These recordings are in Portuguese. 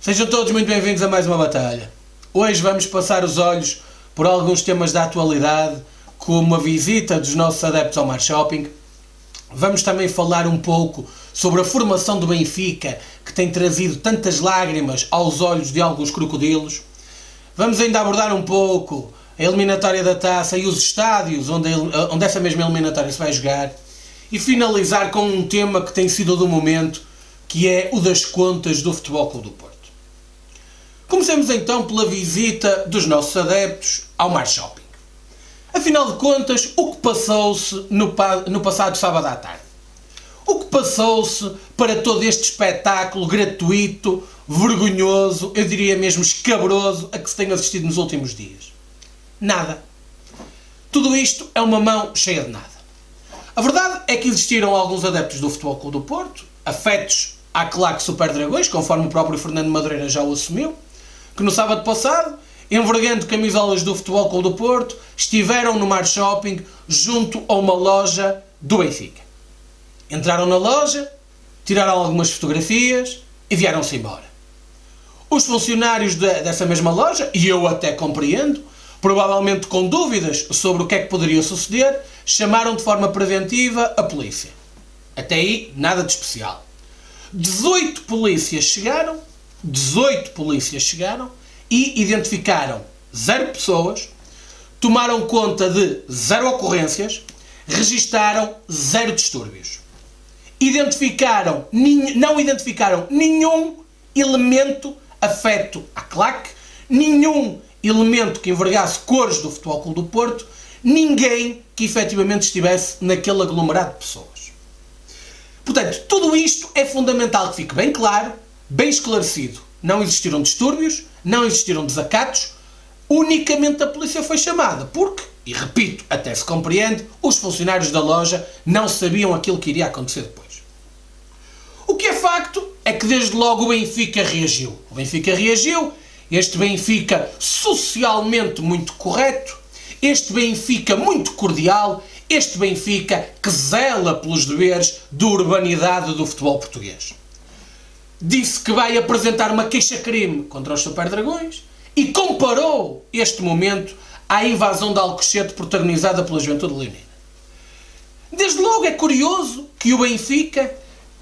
Sejam todos muito bem-vindos a mais uma batalha. Hoje vamos passar os olhos por alguns temas da atualidade, como a visita dos nossos adeptos ao Mar Shopping. Vamos também falar um pouco sobre a formação do Benfica, que tem trazido tantas lágrimas aos olhos de alguns crocodilos. Vamos ainda abordar um pouco a eliminatória da Taça e os estádios onde essa mesma eliminatória se vai jogar. E finalizar com um tema que tem sido do momento, que é o das contas do Futebol Clube do Porto. Comecemos então pela visita dos nossos adeptos ao Mar Shopping. Afinal de contas, o que passou-se no passado sábado à tarde? O que passou-se para todo este espetáculo gratuito, vergonhoso, eu diria mesmo escabroso, a que se tem assistido nos últimos dias? Nada. Tudo isto é uma mão cheia de nada. A verdade é que existiram alguns adeptos do Futebol Clube do Porto, afetos à claque Super Dragões, conforme o próprio Fernando Madureira já o assumiu, que no sábado passado, envergando camisolas do Futebol Clube do Porto, estiveram no Mar Shopping junto a uma loja do Benfica. Entraram na loja, tiraram algumas fotografias e vieram-se embora. Os funcionários dessa mesma loja, e eu até compreendo, provavelmente com dúvidas sobre o que é que poderia suceder, chamaram de forma preventiva a polícia. Até aí, nada de especial. 18 polícias chegaram e identificaram 0 pessoas, tomaram conta de 0 ocorrências, registaram 0 distúrbios. Não identificaram nenhum elemento afeto à claque, nenhum elemento que envergasse cores do Futebol Clube do Porto, ninguém que efetivamente estivesse naquele aglomerado de pessoas. Portanto, tudo isto é fundamental que fique bem claro, bem esclarecido. Não existiram distúrbios, não existiram desacatos, unicamente a polícia foi chamada, porque, e repito, até se compreende, os funcionários da loja não sabiam aquilo que iria acontecer depois. O que é facto é que desde logo o Benfica reagiu. O Benfica reagiu, este Benfica socialmente muito correto, este Benfica muito cordial, este Benfica que zela pelos deveres da urbanidade do futebol português. Disse que vai apresentar uma queixa-crime contra os Super Dragões e comparou este momento à invasão de Alcochete protagonizada pela Juventude Leonina. Desde logo é curioso que o Benfica,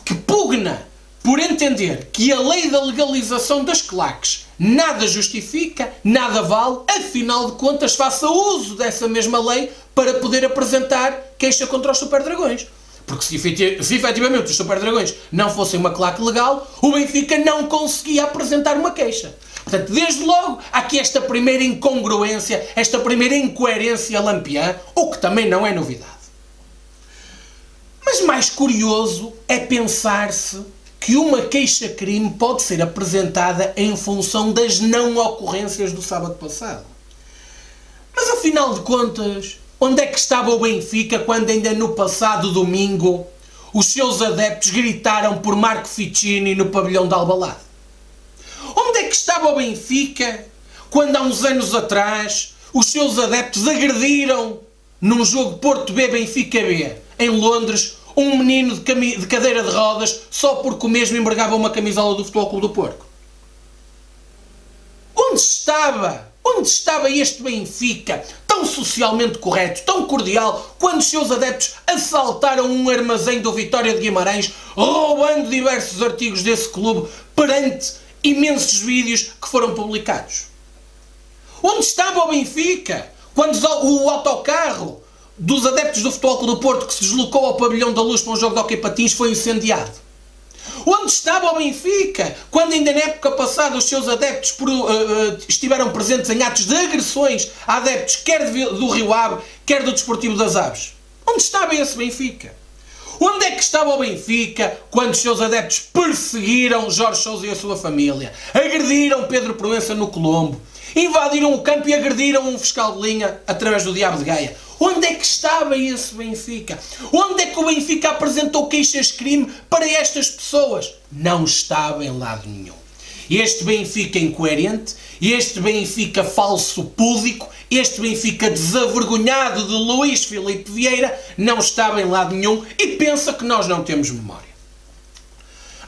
que pugna por entender que a lei da legalização das claques nada justifica, nada vale, afinal de contas faça uso dessa mesma lei para poder apresentar queixa contra os Super Dragões. Porque se efetivamente os Super Dragões não fossem uma claque legal, o Benfica não conseguia apresentar uma queixa. Portanto, desde logo, há aqui esta primeira incongruência, esta primeira incoerência lampiã, o que também não é novidade. Mas mais curioso é pensar-se que uma queixa-crime pode ser apresentada em função das não ocorrências do sábado passado. Mas afinal de contas, onde é que estava o Benfica quando ainda no passado domingo os seus adeptos gritaram por Marco Ficini no pavilhão de Albalade? Onde é que estava o Benfica quando há uns anos atrás os seus adeptos agrediram num jogo Porto B Benfica B em Londres um menino de cadeira de rodas só porque o mesmo embargava uma camisola do Futebol Clube do Porto? Onde estava este Benfica tão socialmente correto, tão cordial, quando os seus adeptos assaltaram um armazém do Vitória de Guimarães, roubando diversos artigos desse clube perante imensos vídeos que foram publicados? Onde estava o Benfica quando o autocarro dos adeptos do Futebol Clube do Porto que se deslocou ao Pavilhão da Luz para um jogo de hóquei patins foi incendiado? Onde estava o Benfica quando ainda na época passada os seus adeptos estiveram presentes em atos de agressões a adeptos quer do Rio Ave, quer do Desportivo das Aves? Onde estava esse Benfica? Onde é que estava o Benfica quando os seus adeptos perseguiram Jorge Sousa e a sua família, agrediram Pedro Proença no Colombo, invadiram o campo e agrediram um fiscal de linha através do Diabo de Gaia? Onde é que estava esse Benfica? Onde é que o Benfica apresentou queixas-crime para estas pessoas? Não estava em lado nenhum. Este Benfica incoerente, este Benfica falso púdico, este Benfica desavergonhado de Luís Filipe Vieira não estava em lado nenhum e pensa que nós não temos memória.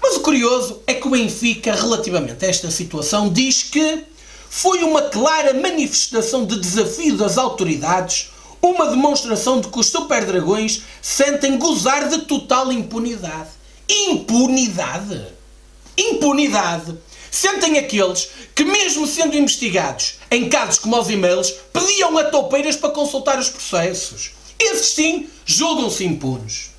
Mas o curioso é que o Benfica, relativamente a esta situação, diz que foi uma clara manifestação de desafio das autoridades, uma demonstração de que os Super Dragões sentem gozar de total impunidade. Impunidade? Impunidade? Sentem aqueles que, mesmo sendo investigados em casos como os e-mails, pediam a toupeiras para consultar os processos. Esses sim julgam-se impunes.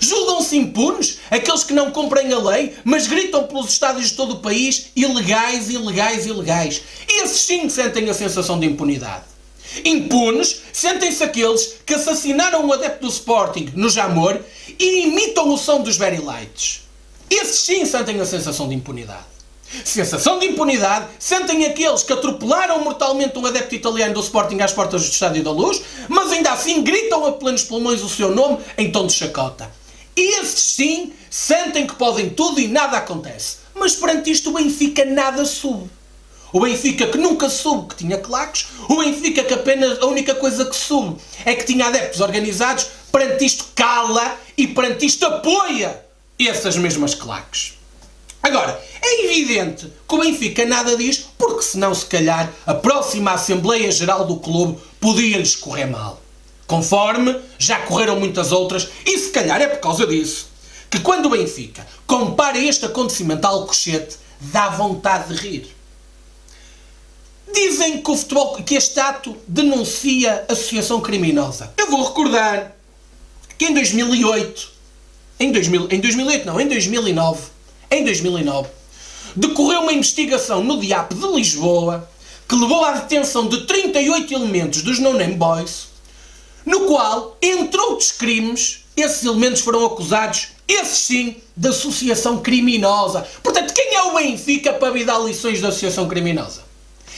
Julgam-se impunes aqueles que não cumprem a lei, mas gritam pelos estádios de todo o país ilegais, ilegais, ilegais. Esses sim sentem a sensação de impunidade. Impunes sentem-se aqueles que assassinaram um adepto do Sporting no Jamor e imitam o som dos Very Lights. Esses sim sentem a sensação de impunidade. Sensação de impunidade sentem aqueles que atropelaram mortalmente um adepto italiano do Sporting às portas do Estádio da Luz, mas ainda assim gritam a plenos pulmões o seu nome em tom de chacota. Esses sim sentem que podem tudo e nada acontece. Mas perante isto o Benfica nada soube. O Benfica que nunca soube que tinha claques, o Benfica que apenas a única coisa que soube é que tinha adeptos organizados, perante isto cala e perante isto apoia essas mesmas claques. Agora, é evidente que o Benfica nada diz, porque senão, se calhar, a próxima Assembleia Geral do clube podia-lhes correr mal. Conforme já correram muitas outras, e se calhar é por causa disso que quando o Benfica compara este acontecimento a Alcochete, dá vontade de rir. Dizem que o futebol, que este ato denuncia associação criminosa. Eu vou recordar que em 2009, decorreu uma investigação no DIAP de Lisboa que levou à detenção de 38 elementos dos No Name Boys, no qual, entre outros crimes, esses elementos foram acusados, esses sim, de associação criminosa. Portanto, quem é o Benfica para vir dar lições de associação criminosa?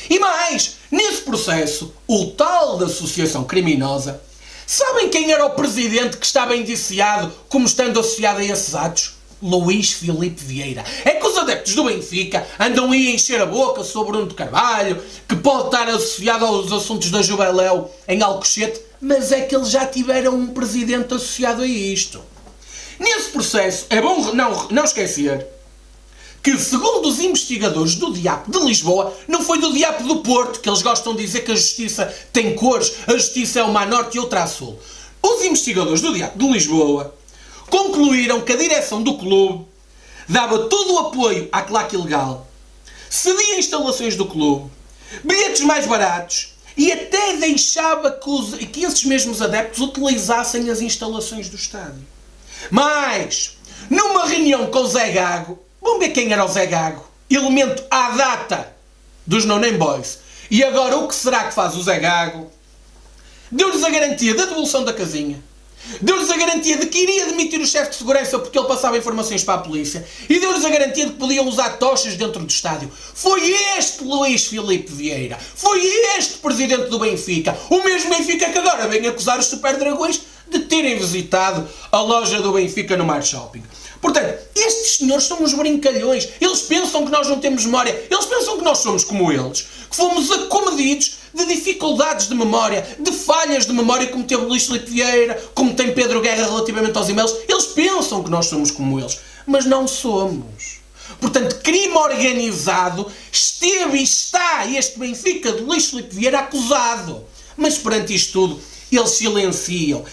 E mais, nesse processo, o tal da associação criminosa, sabem quem era o presidente que estava indiciado como estando associado a esses atos? Luís Filipe Vieira. É que os adeptos do Benfica andam aí a encher a boca sobre Bruno de Carvalho, que pode estar associado aos assuntos da Juveléu em Alcochete, mas é que eles já tiveram um presidente associado a isto. Nesse processo, é bom não esquecer que, segundo os investigadores do DIAP de Lisboa, não foi do DIAP do Porto, que eles gostam de dizer que a justiça tem cores, a justiça é uma a norte e outra a sul. Os investigadores do DIAP de Lisboa concluíram que a direção do clube dava todo o apoio à claque ilegal, cedia instalações do clube, bilhetes mais baratos e até deixava que esses mesmos adeptos utilizassem as instalações do estádio. Mas, numa reunião com o Zé Gago, vamos ver quem era o Zé Gago, elemento à data dos No Name Boys, e agora o que será que faz o Zé Gago? Deu-lhes a garantia da devolução da casinha, deu-lhes a garantia de que iria demitir o chefe de segurança porque ele passava informações para a polícia e deu-lhes a garantia de que podiam usar tochas dentro do estádio. Foi este Luís Filipe Vieira, foi este presidente do Benfica, o mesmo Benfica que agora vem acusar os Super Dragões de terem visitado a loja do Benfica no Mar Shopping. Portanto, estes senhores são uns brincalhões. Eles pensam que nós não temos memória. Eles pensam que nós somos como eles. Que fomos acomedidos de dificuldades de memória, de falhas de memória, como teve Luís Filipe Vieira, como tem Pedro Guerra relativamente aos e-mails. Eles pensam que nós somos como eles. Mas não somos. Portanto, crime organizado esteve e está este Benfica de Luís Filipe Vieira acusado. Mas perante isto tudo, eles silenciam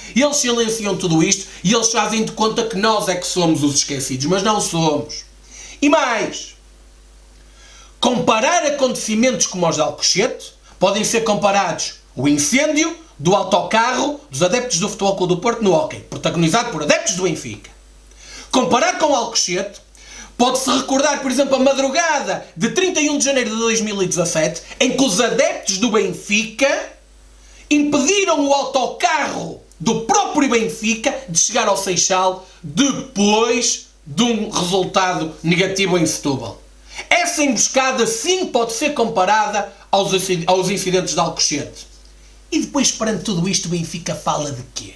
tudo isto e eles fazem de conta que nós é que somos os esquecidos, mas não somos. E mais, comparar acontecimentos como os de Alcochete, podem ser comparados o incêndio do autocarro dos adeptos do Futebol Clube do Porto no hóquei, protagonizado por adeptos do Benfica. Comparar com Alcochete, pode-se recordar, por exemplo, a madrugada de 31 de janeiro de 2017, em que os adeptos do Benfica impediram o autocarro do próprio Benfica de chegar ao Seixal depois de um resultado negativo em Setúbal. Essa emboscada sim pode ser comparada aos incidentes de Alcochete. E depois, perante tudo isto, o Benfica fala de quê?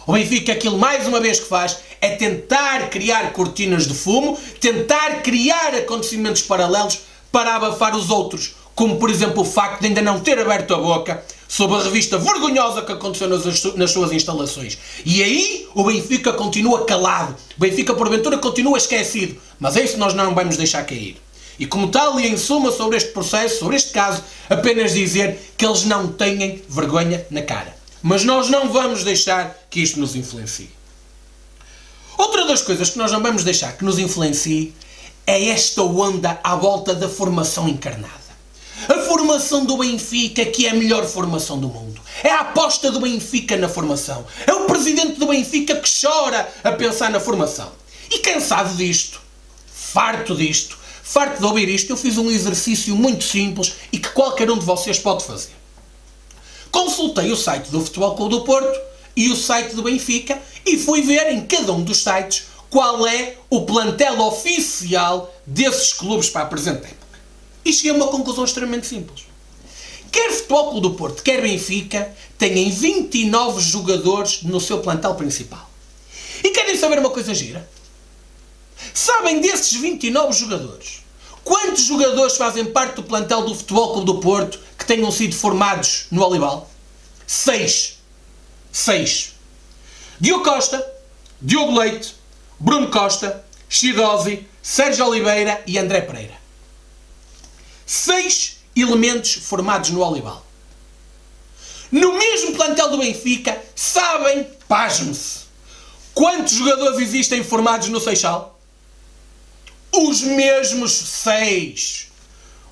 O Benfica, aquilo mais uma vez que faz, é tentar criar cortinas de fumo, tentar criar acontecimentos paralelos para abafar os outros, como por exemplo o facto de ainda não ter aberto a boca sobre a revista vergonhosa que aconteceu nas suas instalações. E aí o Benfica continua calado, o Benfica porventura continua esquecido, mas é isso que nós não vamos deixar cair. E como tal, e em suma sobre este processo, sobre este caso, apenas dizer que eles não têm vergonha na cara. Mas nós não vamos deixar que isto nos influencie. Outra das coisas que nós não vamos deixar que nos influencie é esta onda à volta da formação encarnada. A formação do Benfica, que é a melhor formação do mundo. É a aposta do Benfica na formação. É o presidente do Benfica que chora a pensar na formação. E cansado disto, farto de ouvir isto, eu fiz um exercício muito simples e que qualquer um de vocês pode fazer. Consultei o site do Futebol Clube do Porto e o site do Benfica e fui ver em cada um dos sites qual é o plantel oficial desses clubes para a presente época. E cheguei a uma conclusão extremamente simples. Quer Futebol Clube do Porto, quer Benfica, têm 29 jogadores no seu plantel principal. E querem saber uma coisa gira? Sabem desses 29 jogadores, quantos jogadores fazem parte do plantel do Futebol Clube do Porto que tenham sido formados no Olival? 6. Diogo Costa, Diogo Leite, Bruno Costa, Chidosi, Sérgio Oliveira e André Pereira. 6 elementos formados no Olival. No mesmo plantel do Benfica, sabem, pasme-se, quantos jogadores existem formados no Seixal? Os mesmos 6.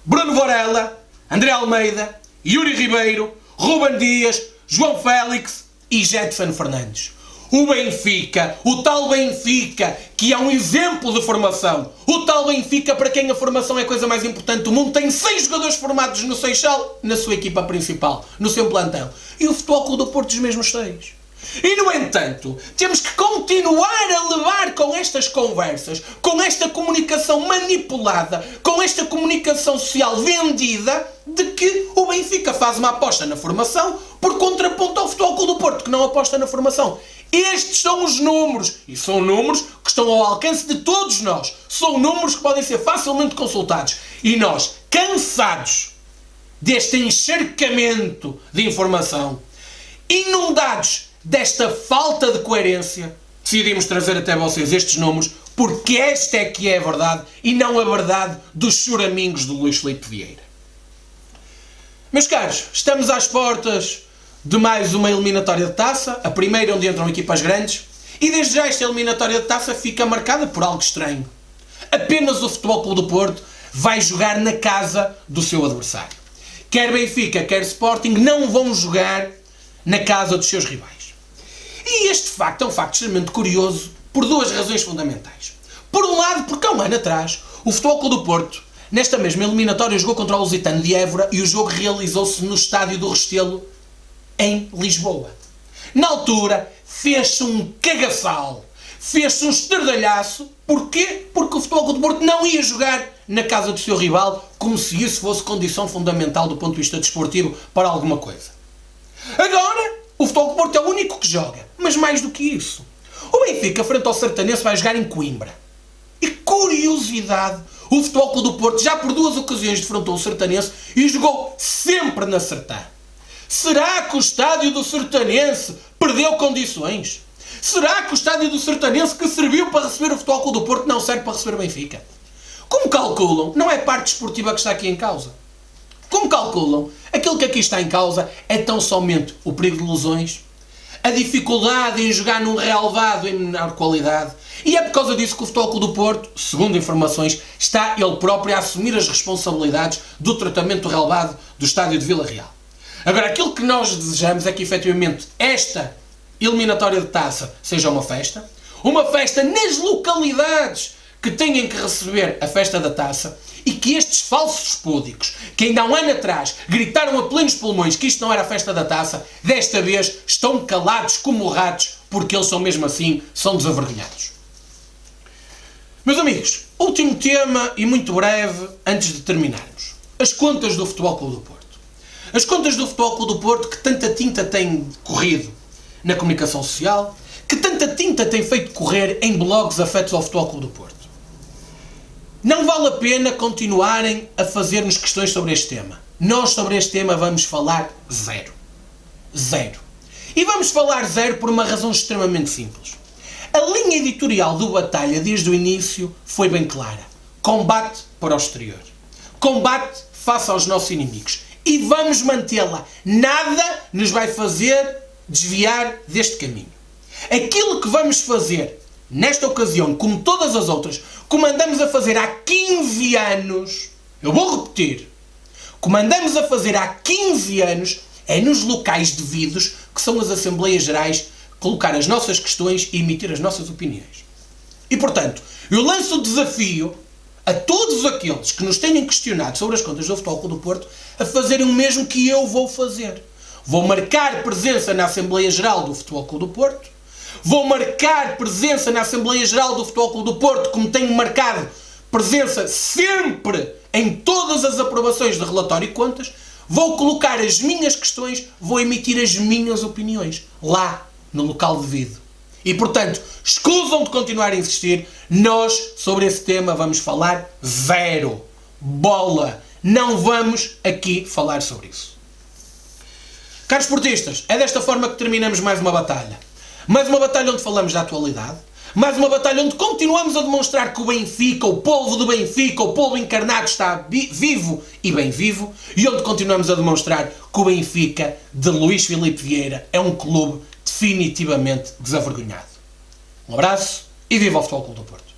Bruno Varela, André Almeida, Yuri Ribeiro, Ruben Dias, João Félix e Jetson Fernandes. O Benfica, o tal Benfica, que é um exemplo de formação. O tal Benfica, para quem a formação é a coisa mais importante do mundo, tem 6 jogadores formados no Seixal, na sua equipa principal, no seu plantel. E o Futebol Clube do Porto, os mesmos 6. E, no entanto, temos que continuar a levar com estas conversas, com esta comunicação manipulada, com esta comunicação social vendida, de que o Benfica faz uma aposta na formação por contraponto ao Futebol Clube do Porto, que não aposta na formação. Estes são os números, e são números que estão ao alcance de todos nós. São números que podem ser facilmente consultados. E nós, cansados deste encharcamento de informação, inundados desta falta de coerência, decidimos trazer até vocês estes números, porque esta é que é a verdade e não a verdade dos choramingos do Luís Filipe Vieira. Meus caros, estamos às portas de mais uma eliminatória de taça, a primeira onde entram equipas grandes, e desde já esta eliminatória de taça fica marcada por algo estranho. Apenas o Futebol Clube do Porto vai jogar na casa do seu adversário. Quer Benfica, quer Sporting não vão jogar na casa dos seus rivais. E este facto é um facto extremamente curioso por duas razões fundamentais. Por um lado, porque há um ano atrás, o Futebol Clube do Porto, nesta mesma eliminatória, jogou contra o Lusitano de Évora e o jogo realizou-se no estádio do Restelo, em Lisboa. Na altura, fez-se um cagaçal, fez-se um estardalhaço. Porquê? Porque o Futebol Clube do Porto não ia jogar na casa do seu rival, como se isso fosse condição fundamental do ponto de vista desportivo para alguma coisa. Agora, o Futebol Clube do Porto é o único que joga. Mas mais do que isso, o Benfica, frente ao Sertanense, vai jogar em Coimbra. E curiosidade, o Futebol Clube do Porto já por 2 ocasiões defrontou o Sertanense e jogou sempre na Sertã. Será que o estádio do Sertanense perdeu condições? Será que o estádio do Sertanense, que serviu para receber o Futebol Clube do Porto, não serve para receber o Benfica? Como calculam, não é parte desportiva que está aqui em causa. Como calculam, aquilo que aqui está em causa é tão somente o perigo de lesões, a dificuldade em jogar num relvado em menor qualidade, e é por causa disso que o Futebol Clube do Porto, segundo informações, está ele próprio a assumir as responsabilidades do tratamento do relvado do estádio de Vila Real. Agora, aquilo que nós desejamos é que, efetivamente, esta eliminatória de taça seja uma festa nas localidades que têm que receber a festa da taça, e que estes falsos púdicos, que ainda há um ano atrás gritaram a plenos pulmões que isto não era a festa da taça, desta vez estão calados como ratos, porque eles são mesmo assim, são desavergonhados. Meus amigos, último tema e muito breve antes de terminarmos. As contas do Futebol Clube do Porto. As contas do Futebol Clube do Porto, que tanta tinta tem corrido na comunicação social, que tanta tinta tem feito correr em blogs afetos ao Futebol Clube do Porto. Não vale a pena continuarem a fazer-nos questões sobre este tema. Nós sobre este tema vamos falar zero. Zero. E vamos falar zero por uma razão extremamente simples. A linha editorial do Batalha, desde o início, foi bem clara. Combate para o exterior. Combate face aos nossos inimigos. E vamos mantê-la. Nada nos vai fazer desviar deste caminho. Aquilo que vamos fazer nesta ocasião, como todas as outras, como andamos a fazer há 15 anos, eu vou repetir, como andamos a fazer há 15 anos, é nos locais devidos, que são as Assembleias Gerais, colocar as nossas questões e emitir as nossas opiniões. E, portanto, eu lanço o desafio a todos aqueles que nos tenham questionado sobre as contas do Futebol Clube do Porto a fazerem o mesmo que eu vou fazer. Vou marcar presença na Assembleia Geral do Futebol Clube do Porto, vou marcar presença na Assembleia Geral do Futebol Clube do Porto, como tenho marcado presença sempre em todas as aprovações de relatório e contas, vou colocar as minhas questões, vou emitir as minhas opiniões, lá, no local devido. E, portanto, escusam de continuar a insistir, nós, sobre esse tema, vamos falar zero. Bola. Não vamos aqui falar sobre isso. Caros portistas, é desta forma que terminamos mais uma batalha. Mais uma batalha onde falamos da atualidade. Mais uma batalha onde continuamos a demonstrar que o Benfica, o polvo do Benfica, o polvo encarnado está vivo e bem vivo. E onde continuamos a demonstrar que o Benfica, de Luís Filipe Vieira, é um clube definitivamente desavergonhado. Um abraço e viva o Futebol Clube do Porto.